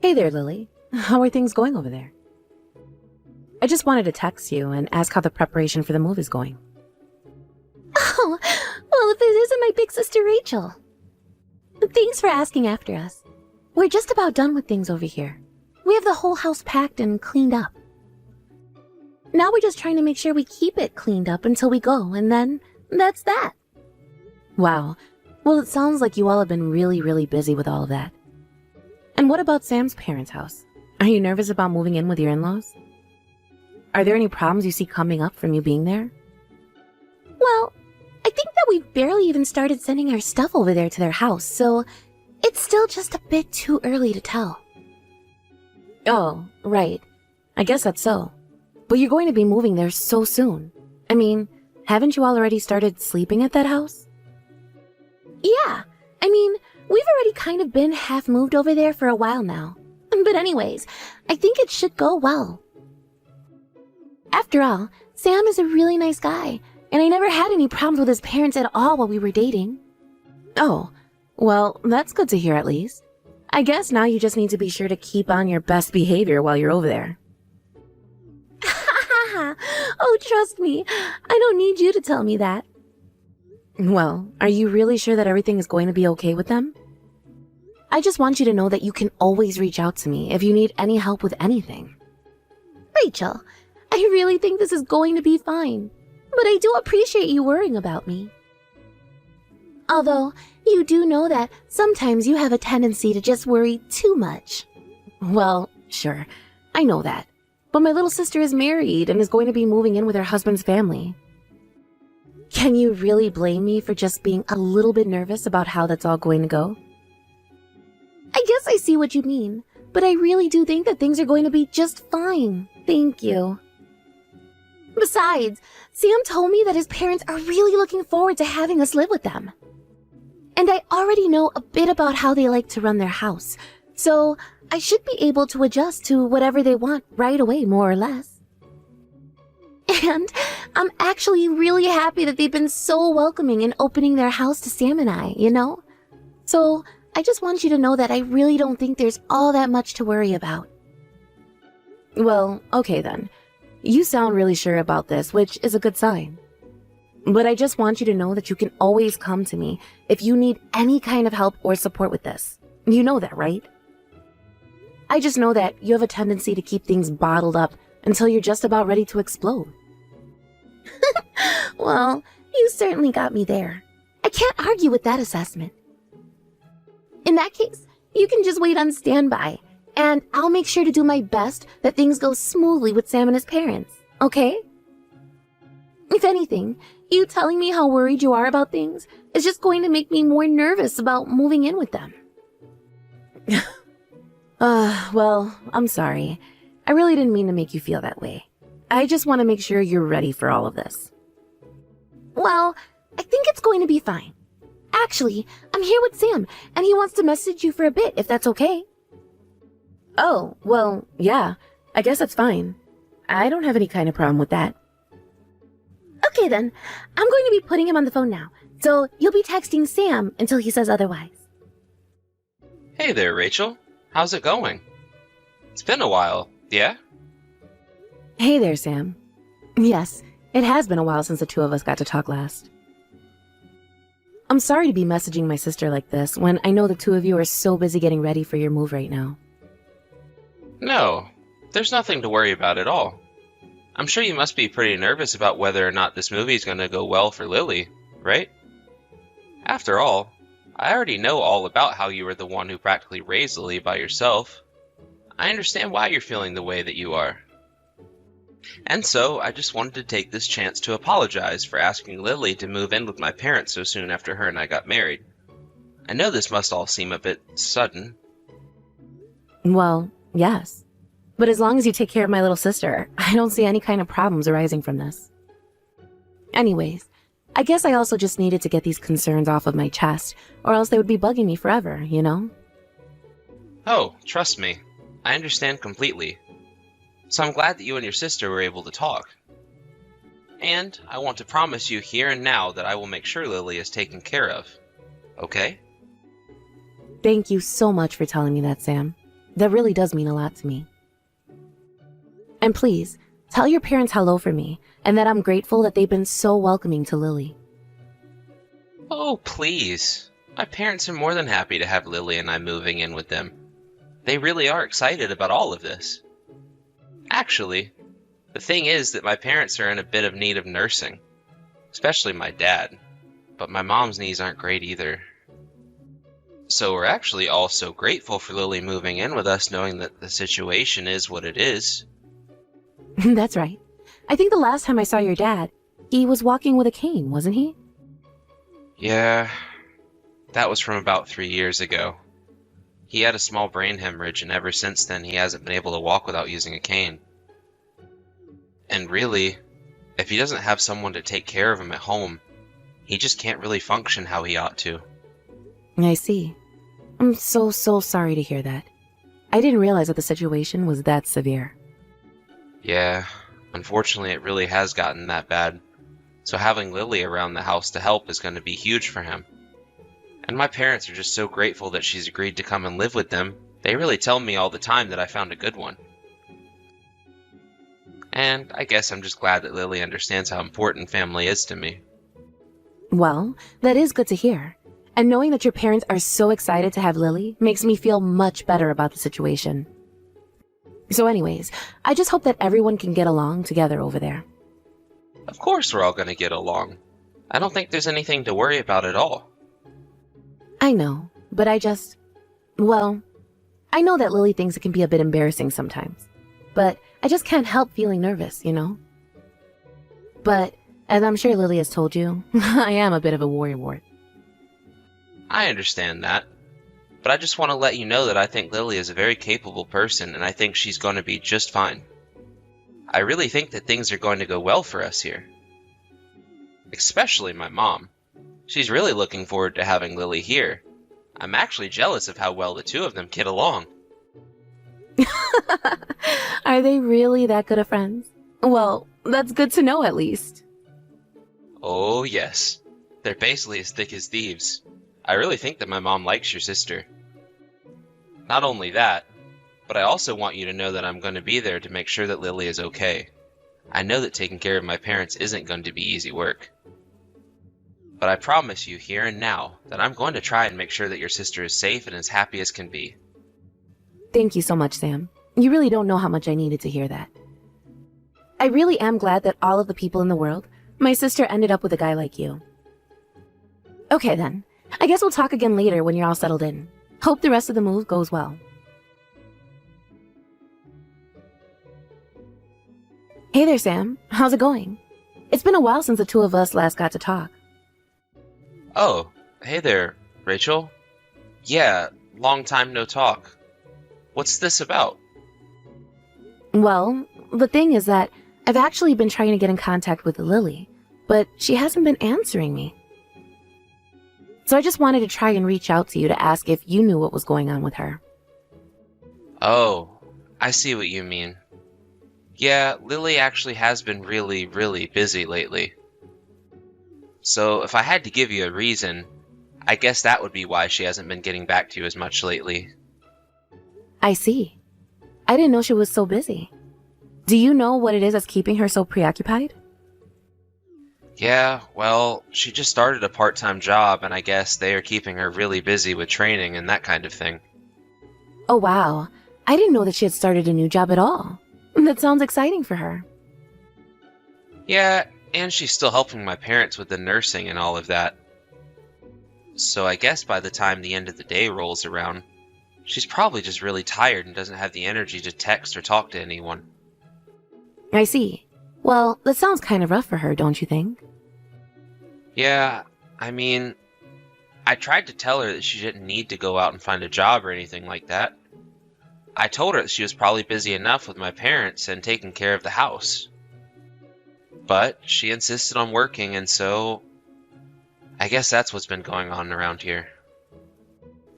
Hey there, Lily. How are things going over there? I just wanted to text you and ask how the preparation for the move is going. Oh, well, if it isn't my big sister Rachel. Thanks for asking after us. We're just about done with things over here. We have the whole house packed and cleaned up. Now we're just trying to make sure we keep it cleaned up until we go, and then that's that. Wow. Well, it sounds like you all have been really busy with all of that. And what about Sam's parents' house? Are you nervous about moving in with your in-laws? Are there any problems you see coming up from you being there? Well, I think that we've barely even started sending our stuff over there to their house, so it's still just a bit too early to tell. Oh, right. I guess that's so. But you're going to be moving there so soon. I mean, haven't you all already started sleeping at that house? Yeah, we've already kind of been half moved over there for a while now. But anyways, I think it should go well. After all, Sam is a really nice guy, and I never had any problems with his parents at all while we were dating. Oh, well, that's good to hear at least. I guess now you just need to be sure to keep on your best behavior while you're over there. Oh, trust me, I don't need you to tell me that. Well, are you really sure that everything is going to be okay with them? I just want you to know that you can always reach out to me if you need any help with anything. Rachel, I really think this is going to be fine, but I do appreciate you worrying about me. Although, you do know that sometimes you have a tendency to just worry too much. Well, sure, I know that. But my little sister is married and is going to be moving in with her husband's family. Can you really blame me for just being a little bit nervous about how that's all going to go? I guess I see what you mean, but I really do think that things are going to be just fine. Thank you. Besides, Sam told me that his parents are really looking forward to having us live with them. And I already know a bit about how they like to run their house, so I should be able to adjust to whatever they want right away, more or less. And I'm actually really happy that they've been so welcoming in opening their house to Sam and I, you know? So I just want you to know that I really don't think there's all that much to worry about. Well, okay then. You sound really sure about this, which is a good sign. But I just want you to know that you can always come to me if you need any kind of help or support with this. You know that, right? I just know that you have a tendency to keep things bottled up until you're just about ready to explode. Well, you certainly got me there. I can't argue with that assessment. In that case, you can just wait on standby, and I'll make sure to do my best that things go smoothly with Sam and his parents, okay? If anything, you telling me how worried you are about things is just going to make me more nervous about moving in with them. Well, I'm sorry. I really didn't mean to make you feel that way. I just want to make sure you're ready for all of this. Well, I think it's going to be fine. Actually, I'm here with Sam, and he wants to message you for a bit, if that's okay. Oh, well, yeah. I guess that's fine. I don't have any kind of problem with that. Okay then, I'm going to be putting him on the phone now, so you'll be texting Sam until he says otherwise. Hey there, Rachel. How's it going? It's been a while, yeah? Hey there, Sam. Yes, it has been a while since the two of us got to talk last. I'm sorry to be messaging my sister like this when I know the two of you are so busy getting ready for your move right now. No, there's nothing to worry about at all. I'm sure you must be pretty nervous about whether or not this movie's going to go well for Lily, right? After all, I already know all about how you were the one who practically raised Lily by yourself. I understand why you're feeling the way that you are. And so, I just wanted to take this chance to apologize for asking Lily to move in with my parents so soon after her and I got married. I know this must all seem a bit sudden. Well, yes. But as long as you take care of my little sister, I don't see any kind of problems arising from this. Anyways, I guess I also just needed to get these concerns off of my chest, or else they would be bugging me forever, you know? Oh, trust me. I understand completely. So I'm glad that you and your sister were able to talk. And I want to promise you here and now that I will make sure Lily is taken care of. Okay? Thank you so much for telling me that, Sam. That really does mean a lot to me. And please, tell your parents hello for me, and that I'm grateful that they've been so welcoming to Lily. Oh, please. My parents are more than happy to have Lily and I moving in with them. They really are excited about all of this. Actually, the thing is that my parents are in a bit of need of nursing, especially my dad, but my mom's knees aren't great either. So we're actually all so grateful for Lily moving in with us, knowing that the situation is what it is. That's right. I think the last time I saw your dad, he was walking with a cane, wasn't he? Yeah, that was from about 3 years ago. He had a small brain hemorrhage, and ever since then he hasn't been able to walk without using a cane. And really, if he doesn't have someone to take care of him at home, he just can't really function how he ought to. I see. I'm so sorry to hear that. I didn't realize that the situation was that severe. Yeah, unfortunately it really has gotten that bad. So having Lily around the house to help is going to be huge for him. And my parents are just so grateful that she's agreed to come and live with them. They really tell me all the time that I found a good one. And I guess I'm just glad that Lily understands how important family is to me. Well, that is good to hear. And knowing that your parents are so excited to have Lily makes me feel much better about the situation. So anyways, I just hope that everyone can get along together over there. Of course we're all going to get along. I don't think there's anything to worry about at all. I know, but I know that Lily thinks it can be a bit embarrassing sometimes. But I just can't help feeling nervous, you know? But, as I'm sure Lily has told you, I am a bit of a worrywart. I understand that. But I just want to let you know that I think Lily is a very capable person, and I think she's going to be just fine. I really think that things are going to go well for us here. Especially my mom. She's really looking forward to having Lily here. I'm actually jealous of how well the two of them get along. Are they really that good of friends? Well, that's good to know at least. Oh yes. They're basically as thick as thieves. I really think that my mom likes your sister. Not only that, but I also want you to know that I'm going to be there to make sure that Lily is okay. I know that taking care of my parents isn't going to be easy work. But I promise you here and now that I'm going to try and make sure that your sister is safe and as happy as can be. Thank you so much, Sam. You really don't know how much I needed to hear that. I really am glad that all of the people in the world, my sister ended up with a guy like you. Okay then, I guess we'll talk again later when you're all settled in. Hope the rest of the move goes well. Hey there, Sam. How's it going? It's been a while since the two of us last got to talk. Oh, hey there, Rachel. Yeah, long time no talk. What's this about? Well, the thing is that I've actually been trying to get in contact with Lily, but she hasn't been answering me. So I just wanted to try and reach out to you to ask if you knew what was going on with her. Oh, I see what you mean. Yeah, Lily actually has been really, really busy lately. So if I had to give you a reason, I guess that would be why she hasn't been getting back to you as much lately. I see. I didn't know she was so busy. Do you know what it is that's keeping her so preoccupied? Yeah, well, she just started a part-time job, and I guess they are keeping her really busy with training and that kind of thing. Oh wow, I didn't know that she had started a new job at all. That sounds exciting for her. Yeah, and she's still helping my parents with the nursing and all of that. So I guess by the time the end of the day rolls around, she's probably just really tired and doesn't have the energy to text or talk to anyone. I see. Well, that sounds kind of rough for her, don't you think? Yeah, I mean, I tried to tell her that she didn't need to go out and find a job or anything like that. I told her that she was probably busy enough with my parents and taking care of the house. But she insisted on working, and so I guess that's what's been going on around here.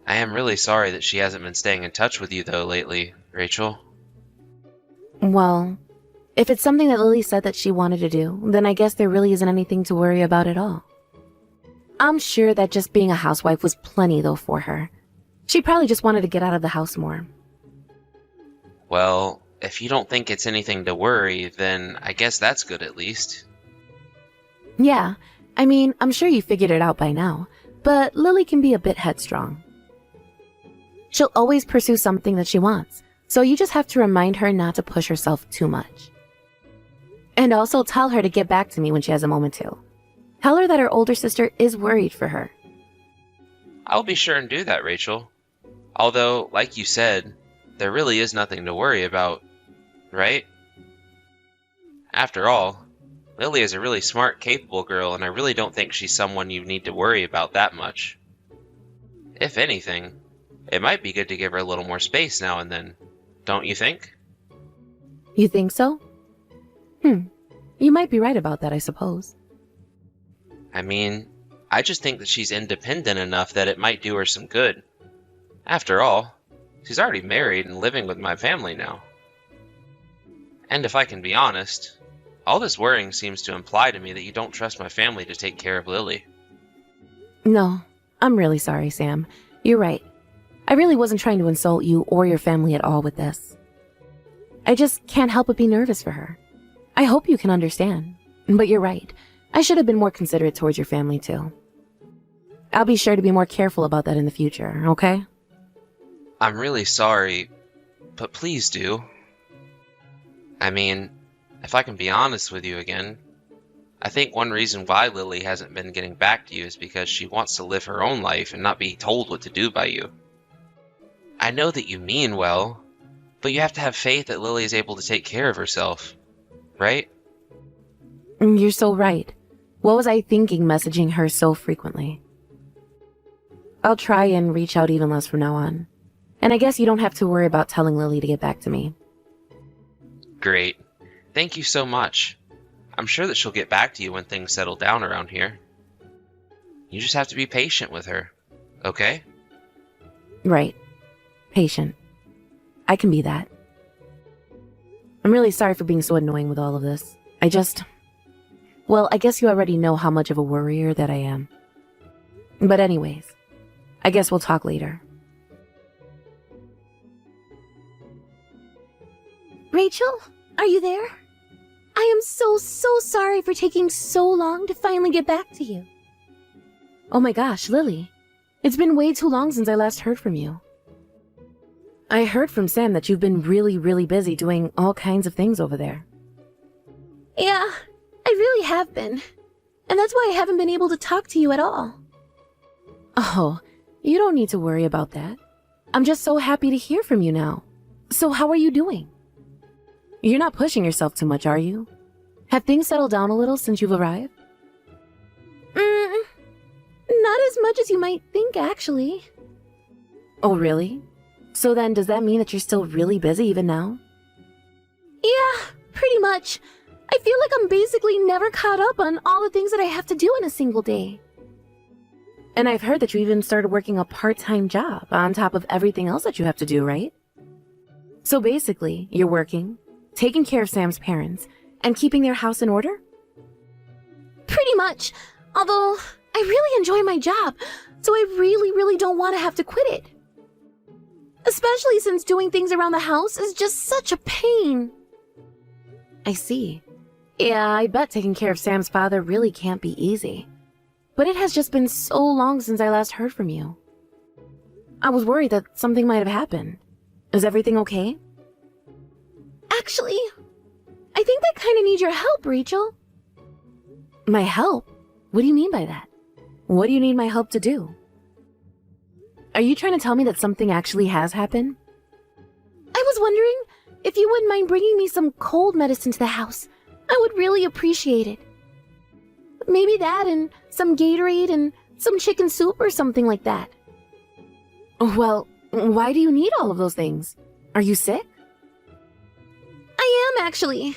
I am really sorry that she hasn't been staying in touch with you, though, lately, Rachel. Well, if it's something that Lily said that she wanted to do, then I guess there really isn't anything to worry about at all. I'm sure that just being a housewife was plenty, though, for her. She probably just wanted to get out of the house more. Well, if you don't think it's anything to worry, then I guess that's good at least. Yeah, I mean, I'm sure you figured it out by now, but Lily can be a bit headstrong. She'll always pursue something that she wants, so you just have to remind her not to push herself too much. And also tell her to get back to me when she has a moment to. Tell her that her older sister is worried for her. I'll be sure and do that, Rachel. Although, like you said, there really is nothing to worry about, right? After all, Lily is a really smart, capable girl, and I really don't think she's someone you need to worry about that much. If anything, it might be good to give her a little more space now and then, don't you think? You think so? You might be right about that, I suppose. I mean, I just think that she's independent enough that it might do her some good. After all, she's already married and living with my family now. And if I can be honest, all this worrying seems to imply to me that you don't trust my family to take care of Lily. No, I'm really sorry, Sam. You're right. I really wasn't trying to insult you or your family at all with this. I just can't help but be nervous for her. I hope you can understand. But you're right. I should have been more considerate towards your family, too. I'll be sure to be more careful about that in the future, okay? I'm really sorry, but please do. I mean, if I can be honest with you again, I think one reason why Lily hasn't been getting back to you is because she wants to live her own life and not be told what to do by you. I know that you mean well, but you have to have faith that Lily is able to take care of herself, right? You're so right. What was I thinking messaging her so frequently? I'll try and reach out even less from now on. And I guess you don't have to worry about telling Lily to get back to me. Great. Thank you so much. I'm sure that she'll get back to you when things settle down around here. You just have to be patient with her, okay? Right. Patient. I can be that. I'm really sorry for being so annoying with all of this. Well, I guess you already know how much of a worrier that I am. But anyways, I guess we'll talk later. Rachel, are you there? I am so sorry for taking so long to finally get back to you. Oh my gosh, Lily. It's been way too long since I last heard from you. I heard from Sam that you've been really busy doing all kinds of things over there. Yeah, I really have been. And that's why I haven't been able to talk to you at all. Oh, you don't need to worry about that. I'm just so happy to hear from you now. So how are you doing? You're not pushing yourself too much, are you? Have things settled down a little since you've arrived? Not as much as you might think, actually. Oh, really? So then, does that mean that you're still really busy even now? Yeah, pretty much. I feel like I'm basically never caught up on all the things that I have to do in a single day. And I've heard that you even started working a part-time job on top of everything else that you have to do, right? So basically, you're working, taking care of Sam's parents, and keeping their house in order? Pretty much. Although, I really enjoy my job, so I really don't want to have to quit it. Especially since doing things around the house is just such a pain. I see. Yeah, I bet taking care of Sam's father really can't be easy. But it has just been so long since I last heard from you. I was worried that something might have happened. Is everything okay? Actually, I think I kind of need your help, Rachel. My help? What do you mean by that? What do you need my help to do? Are you trying to tell me that something actually has happened? I was wondering if you wouldn't mind bringing me some cold medicine to the house. I would really appreciate it. Maybe that and some Gatorade and some chicken soup or something like that. Well, why do you need all of those things? Are you sick? I am, actually.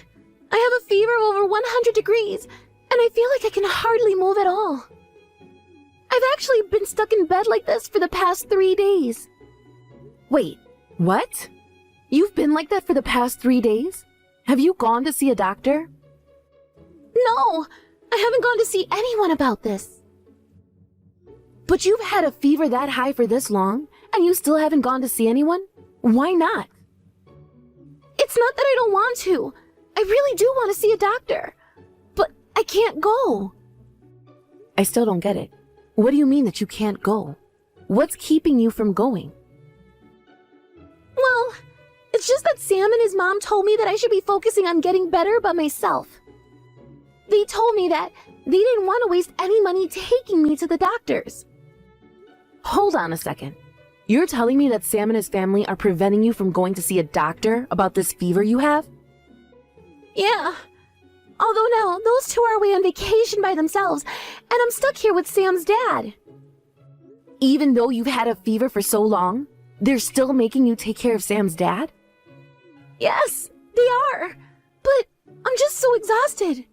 I have a fever of over 100 degrees, and I feel like I can hardly move at all. I've actually been stuck in bed like this for the past 3 days. Wait, what? You've been like that for the past 3 days? Have you gone to see a doctor? No, I haven't gone to see anyone about this. But you've had a fever that high for this long, and you still haven't gone to see anyone? Why not? It's not that I don't want to. I really do want to see a doctor. But I can't go. I still don't get it. What do you mean that you can't go? What's keeping you from going? Well, it's just that Sam and his mom told me that I should be focusing on getting better by myself. They told me that they didn't want to waste any money taking me to the doctors. Hold on a second. You're telling me that Sam and his family are preventing you from going to see a doctor about this fever you have? Yeah. Although now, those two are away on vacation by themselves, and I'm stuck here with Sam's dad. Even though you've had a fever for so long, they're still making you take care of Sam's dad? Yes, they are. But I'm just so exhausted.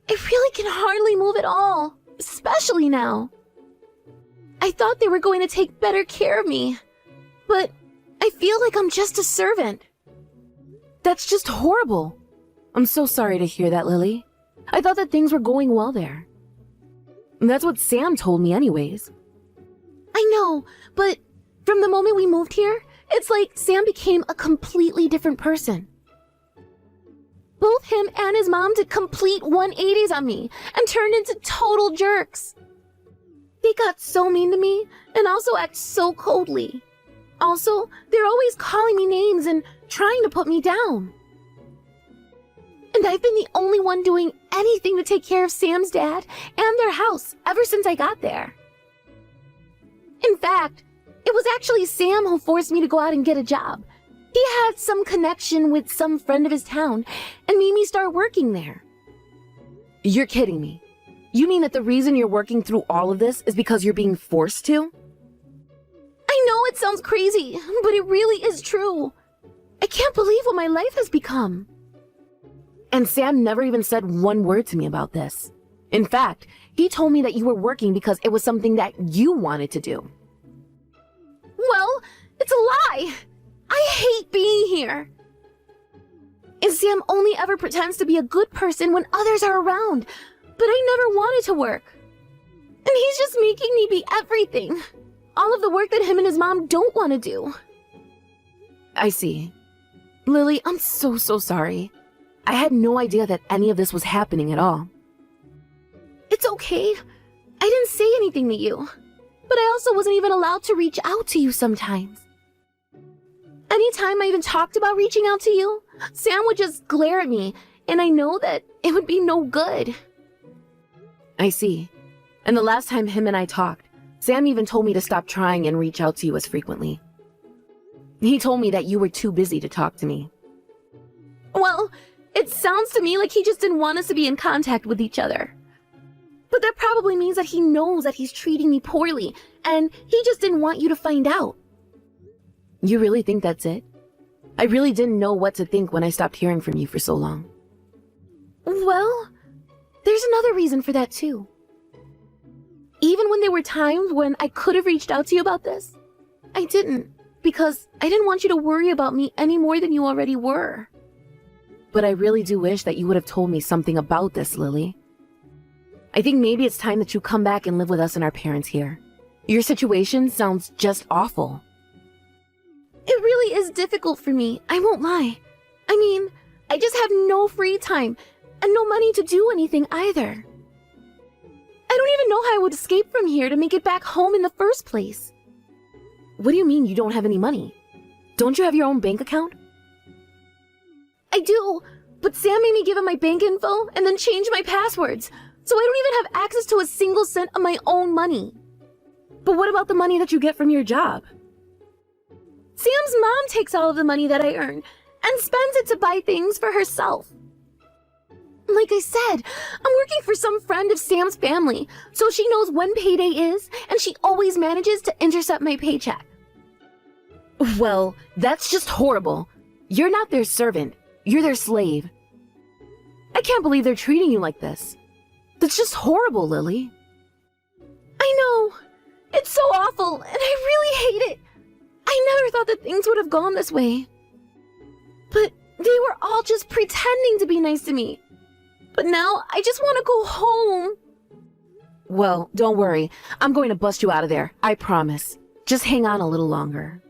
I really can hardly move at all, especially now. I thought they were going to take better care of me, but I feel like I'm just a servant. That's just horrible. I'm so sorry to hear that, Lily. I thought that things were going well there. That's what Sam told me anyways. I know, but from the moment we moved here, it's like Sam became a completely different person. Both him and his mom did complete 180s on me and turned into total jerks. They got so mean to me and also act so coldly. Also, they're always calling me names and trying to put me down. And I've been the only one doing anything to take care of Sam's dad and their house ever since I got there. In fact, it was actually Sam who forced me to go out and get a job. He had some connection with some friend of his town and made me start working there. You're kidding me. You mean that the reason you're working through all of this is because you're being forced to? I know it sounds crazy, but it really is true. I can't believe what my life has become. And Sam never even said one word to me about this. In fact, he told me that you were working because it was something that you wanted to do. Well, it's a lie. I hate being here. And Sam only ever pretends to be a good person when others are around, but I never wanted to work. And he's just making me be everything. All of the work that him and his mom don't want to do. I see. Lily, I'm so sorry. I had no idea that any of this was happening at all. It's okay. I didn't say anything to you. But I also wasn't even allowed to reach out to you sometimes. Anytime I even talked about reaching out to you, Sam would just glare at me, and I know that it would be no good. I see. And the last time him and I talked, Sam even told me to stop trying and reach out to you as frequently. He told me that you were too busy to talk to me. Well, it sounds to me like he just didn't want us to be in contact with each other. But that probably means that he knows that he's treating me poorly, and he just didn't want you to find out. You really think that's it? I really didn't know what to think when I stopped hearing from you for so long. Well, there's another reason for that too. Even when there were times when I could have reached out to you about this, I didn't, because I didn't want you to worry about me any more than you already were. But I really do wish that you would have told me something about this, Lily. I think maybe it's time that you come back and live with us and our parents here. Your situation sounds just awful. It really is difficult for me, I won't lie. I mean, I just have no free time and no money to do anything either. I don't even know how I would escape from here to make it back home in the first place. What do you mean you don't have any money? Don't you have your own bank account? I do, but Sam made me give him my bank info and then change my passwords, so I don't even have access to a single cent of my own money. But what about the money that you get from your job? Sam's mom takes all of the money that I earn and spends it to buy things for herself. Like I said, I'm working for some friend of Sam's family, so she knows when payday is, and she always manages to intercept my paycheck. Well, that's just horrible. You're not their servant. You're their slave. I can't believe they're treating you like this. That's just horrible, Lily. I know. It's so awful, and I really hate it. I never thought that things would have gone this way. But they were all just pretending to be nice to me. But now I just want to go home. Well, don't worry. I'm going to bust you out of there. I promise. Just hang on a little longer.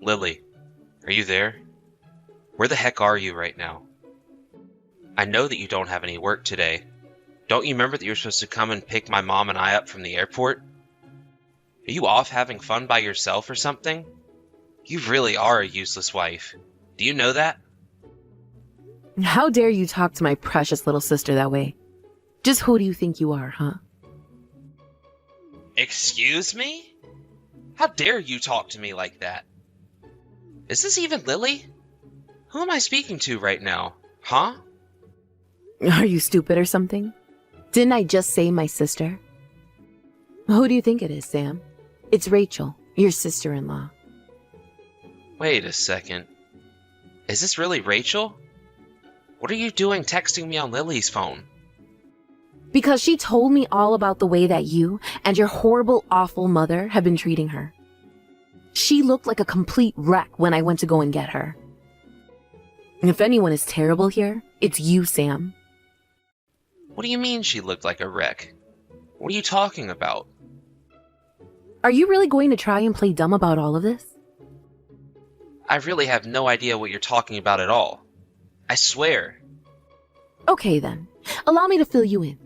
Lily, are you there? Where the heck are you right now? I know that you don't have any work today. Don't you remember that you were supposed to come and pick my mom and I up from the airport? Are you off having fun by yourself or something? You really are a useless wife. Do you know that? How dare you talk to my precious little sister that way? Just who do you think you are, huh? Excuse me? How dare you talk to me like that? Is this even Lily? Who am I speaking to right now? Huh? Are you stupid or something? Didn't I just say my sister? Who do you think it is, Sam? It's Rachel, your sister-in-law. Wait a second. Is this really Rachel? What are you doing texting me on Lily's phone? Because she told me all about the way that you and your horrible, awful mother have been treating her. She looked like a complete wreck when I went to go and get her. If anyone is terrible here, it's you, Sam. What do you mean she looked like a wreck? What are you talking about? Are you really going to try and play dumb about all of this? I really have no idea what you're talking about at all. I swear. Okay then, allow me to fill you in.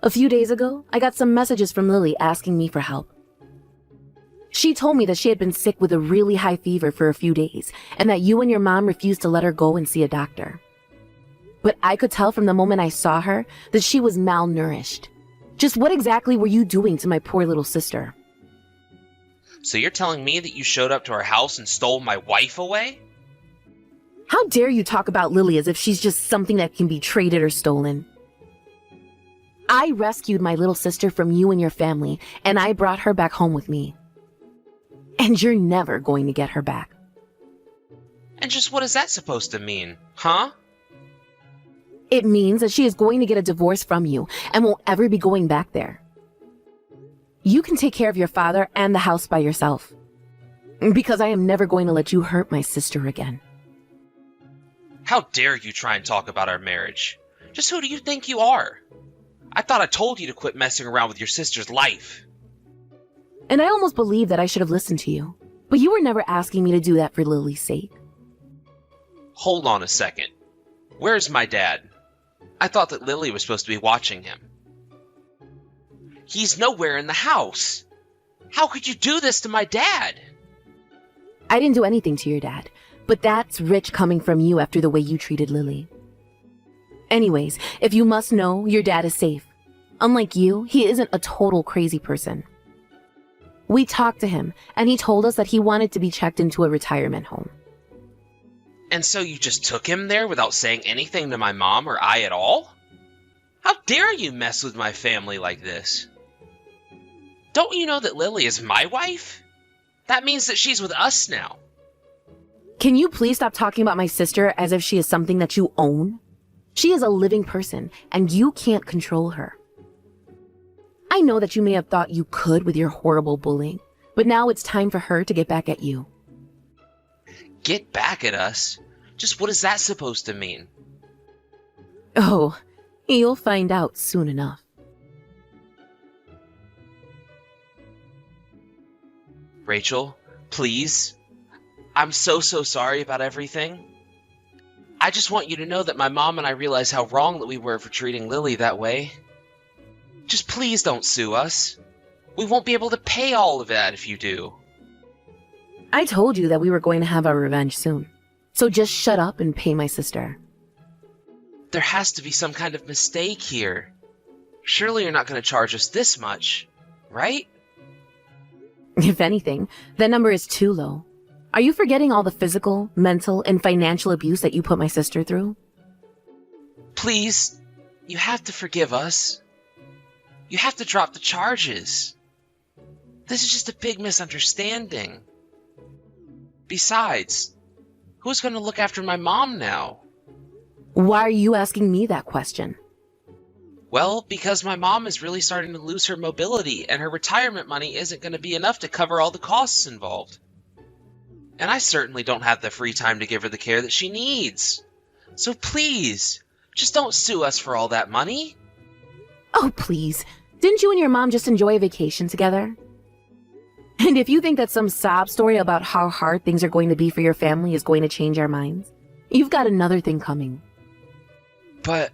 A few days ago, I got some messages from Lily asking me for help. She told me that she had been sick with a really high fever for a few days, and that you and your mom refused to let her go and see a doctor. But I could tell from the moment I saw her that she was malnourished. Just what exactly were you doing to my poor little sister? So you're telling me that you showed up to our house and stole my wife away? How dare you talk about Lily as if she's just something that can be traded or stolen? I rescued my little sister from you and your family, and I brought her back home with me. And you're never going to get her back. And just what is that supposed to mean, huh? It means that she is going to get a divorce from you and won't ever be going back there. You can take care of your father and the house by yourself. Because I am never going to let you hurt my sister again. How dare you try and talk about our marriage? Just who do you think you are? I thought I told you to quit messing around with your sister's life. And I almost believe that I should have listened to you. But you were never asking me to do that for Lily's sake. Hold on a second. Where's my dad? I thought that Lily was supposed to be watching him. He's nowhere in the house. How could you do this to my dad? I didn't do anything to your dad, but that's rich coming from you after the way you treated Lily. Anyways, if you must know, your dad is safe. Unlike you, he isn't a total crazy person. We talked to him, and he told us that he wanted to be checked into a retirement home. And so you just took him there without saying anything to my mom or I at all? How dare you mess with my family like this? Don't you know that Lily is my wife? That means that she's with us now. Can you please stop talking about my sister as if she is something that you own? She is a living person, and you can't control her. I know that you may have thought you could with your horrible bullying, but now it's time for her to get back at you. Get back at us? Just what is that supposed to mean? Oh, you'll find out soon enough. Rachel, please. I'm so sorry about everything. I just want you to know that my mom and I realize how wrong that we were for treating Lily that way. Just please don't sue us. We won't be able to pay all of that if you do. I told you that we were going to have our revenge soon. So just shut up and pay my sister. There has to be some kind of mistake here. Surely you're not going to charge us this much, right? If anything, that number is too low. Are you forgetting all the physical, mental, and financial abuse that you put my sister through? Please, you have to forgive us. You have to drop the charges. This is just a big misunderstanding. Besides, who's going to look after my mom now? Why are you asking me that question? Well, because my mom is really starting to lose her mobility, and her retirement money isn't going to be enough to cover all the costs involved. And I certainly don't have the free time to give her the care that she needs. So please, just don't sue us for all that money. Oh, please. Didn't you and your mom just enjoy a vacation together? And if you think that some sob story about how hard things are going to be for your family is going to change our minds, you've got another thing coming. But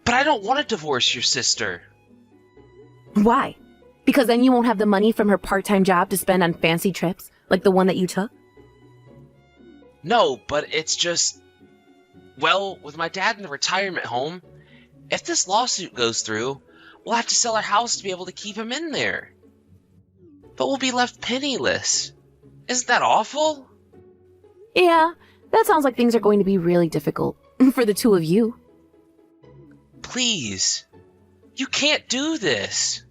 I don't want to divorce your sister. Why? Because then you won't have the money from her part-time job to spend on fancy trips, like the one that you took? No, but it's just... Well, with my dad in the retirement home, if this lawsuit goes through, we'll have to sell our house to be able to keep him in there. But we'll be left penniless. Isn't that awful? Yeah, that sounds like things are going to be really difficult for the two of you. Please. You can't do this.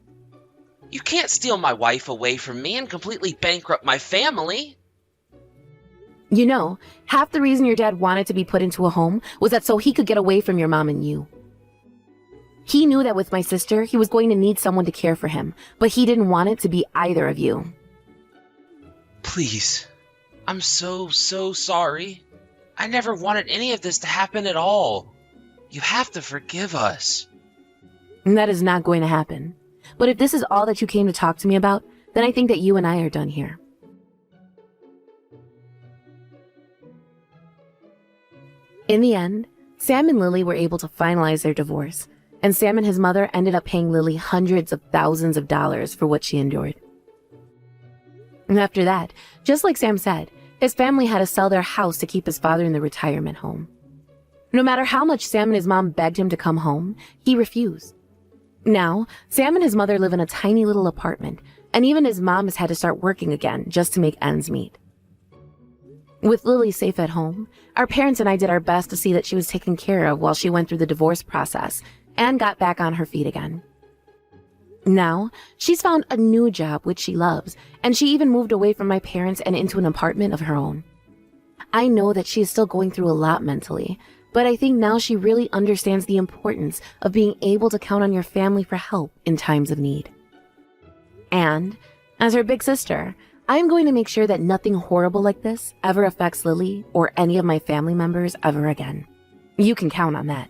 You can't steal my wife away from me and completely bankrupt my family. You know, half the reason your dad wanted to be put into a home was that so he could get away from your mom and you. He knew that with my sister, he was going to need someone to care for him, but he didn't want it to be either of you. Please. I'm so sorry. I never wanted any of this to happen at all. You have to forgive us. And that is not going to happen. But if this is all that you came to talk to me about, then I think that you and I are done here. In the end, Sam and Lily were able to finalize their divorce, and Sam and his mother ended up paying Lily hundreds of thousands of dollars for what she endured. And after that, just like Sam said, his family had to sell their house to keep his father in the retirement home. No matter how much Sam and his mom begged him to come home, he refused. Now, Sam and his mother live in a tiny little apartment, and even his mom has had to start working again just to make ends meet. With Lily safe at home, our parents and I did our best to see that she was taken care of while she went through the divorce process and got back on her feet again. Now, she's found a new job which she loves, and she even moved away from my parents and into an apartment of her own. I know that she is still going through a lot mentally, but I think now she really understands the importance of being able to count on your family for help in times of need. And, as her big sister, I'm going to make sure that nothing horrible like this ever affects Lily or any of my family members ever again. You can count on that.